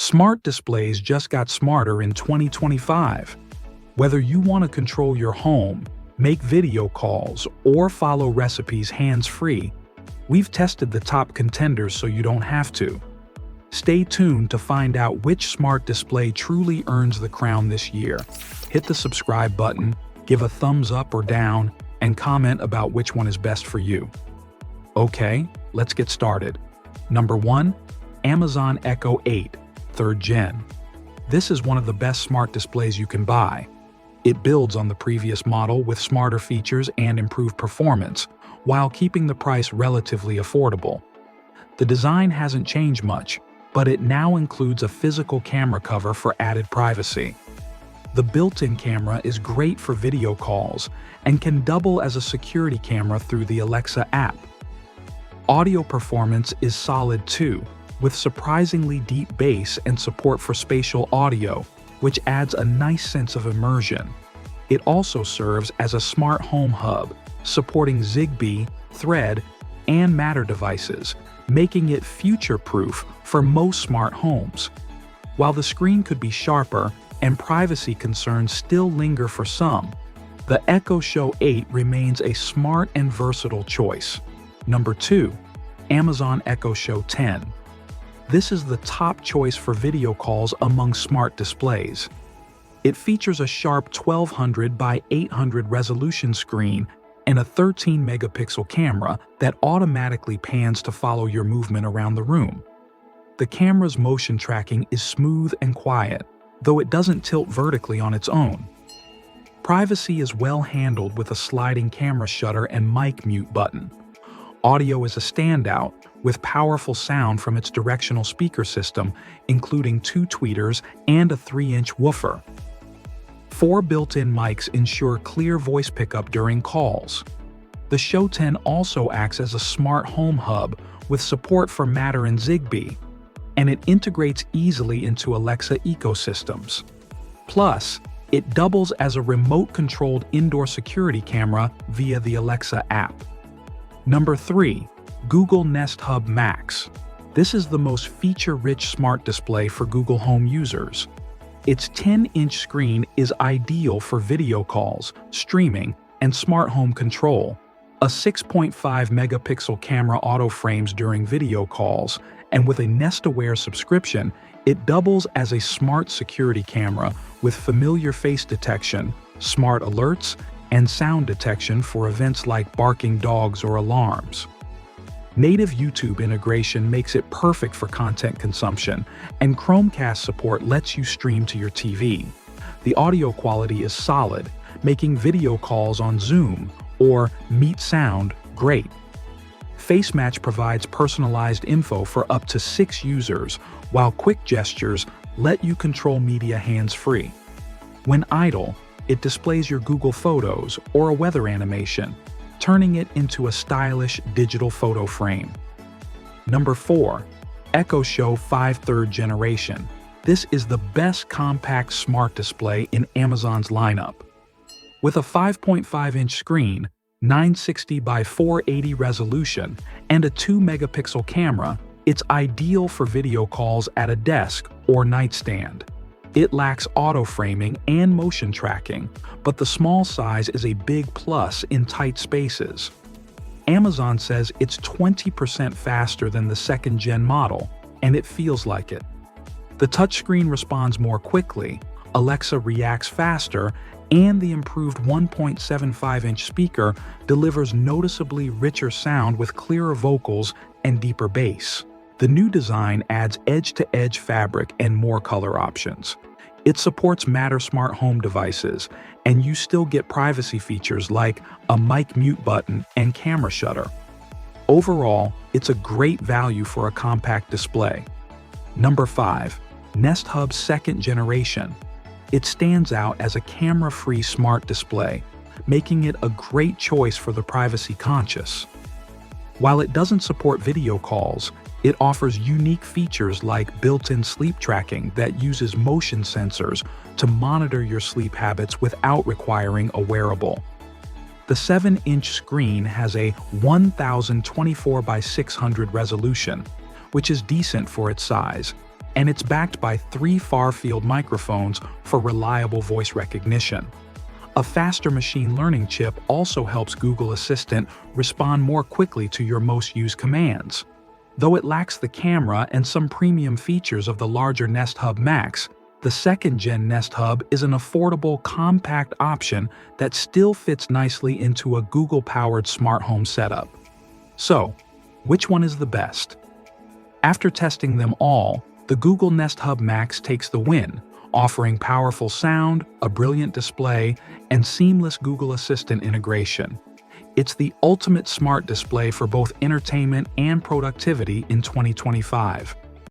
Smart displays just got smarter in 2025. Whether you want to control your home, make video calls, or follow recipes hands-free, we've tested the top contenders so you don't have to. Stay tuned to find out which smart display truly earns the crown this year. Hit the subscribe button, give a thumbs up or down, and comment about which one is best for you. Okay, let's get started. Number 1. Amazon Echo 8, 3rd Gen. This is one of the best smart displays you can buy. It builds on the previous model with smarter features and improved performance, while keeping the price relatively affordable. The design hasn't changed much, but it now includes a physical camera cover for added privacy. The built-in camera is great for video calls and can double as a security camera through the Alexa app. Audio performance is solid too, with surprisingly deep bass and support for spatial audio, which adds a nice sense of immersion. It also serves as a smart home hub, supporting Zigbee, Thread, and Matter devices, making it future-proof for most smart homes. While the screen could be sharper and privacy concerns still linger for some, the Echo Show 8 remains a smart and versatile choice. Number 2. Amazon Echo Show 10. This is the top choice for video calls among smart displays. It features a sharp 1200 by 800 resolution screen and a 13-megapixel camera that automatically pans to follow your movement around the room. The camera's motion tracking is smooth and quiet, though it doesn't tilt vertically on its own. Privacy is well handled with a sliding camera shutter and mic mute button. Audio is a standout, with powerful sound from its directional speaker system, including 2 tweeters and a 3-inch woofer. 4 built-in mics ensure clear voice pickup during calls. The Show 10 also acts as a smart home hub with support for Matter and Zigbee, and it integrates easily into Alexa ecosystems. Plus, it doubles as a remote-controlled indoor security camera via the Alexa app. Number 3. Google Nest Hub Max. This is the most feature-rich smart display for Google Home users. Its 10-inch screen is ideal for video calls, streaming, and smart home control. A 6.5-megapixel camera auto-frames during video calls, and with a Nest-Aware subscription, it doubles as a smart security camera with familiar face detection, smart alerts, and sound detection for events like barking dogs or alarms. Native YouTube integration makes it perfect for content consumption, and Chromecast support lets you stream to your TV. The audio quality is solid, making video calls on Zoom or Meet sound great. FaceMatch provides personalized info for up to 6 users, while quick gestures let you control media hands-free. When idle, it displays your Google Photos or a weather animation, turning it into a stylish digital photo frame. Number 4. Echo Show 5 3rd Generation. This is the best compact smart display in Amazon's lineup. With a 5.5-inch screen, 960 by 480 resolution, and a 2-megapixel camera, it's ideal for video calls at a desk or nightstand. It lacks auto-framing and motion tracking, but the small size is a big plus in tight spaces. Amazon says it's 20% faster than the 2nd Gen model, and it feels like it. The touchscreen responds more quickly, Alexa reacts faster, and the improved 1.75-inch speaker delivers noticeably richer sound with clearer vocals and deeper bass. The new design adds edge-to-edge fabric and more color options. It supports Matter smart home devices, and you still get privacy features like a mic mute button and camera shutter. Overall, it's a great value for a compact display. Number 5. Nest Hub 2nd Generation. It stands out as a camera-free smart display, making it a great choice for the privacy-conscious. While it doesn't support video calls, it offers unique features like built-in sleep tracking that uses motion sensors to monitor your sleep habits without requiring a wearable. The 7-inch screen has a 1024 by 600 resolution, which is decent for its size, and it's backed by 3 far-field microphones for reliable voice recognition. A faster machine learning chip also helps Google Assistant respond more quickly to your most used commands. Though it lacks the camera and some premium features of the larger Nest Hub Max, the second-gen Nest Hub is an affordable, compact option that still fits nicely into a Google-powered smart home setup. So, which one is the best? After testing them all, the Google Nest Hub Max takes the win, offering powerful sound, a brilliant display, and seamless Google Assistant integration. It's the ultimate smart display for both entertainment and productivity in 2025.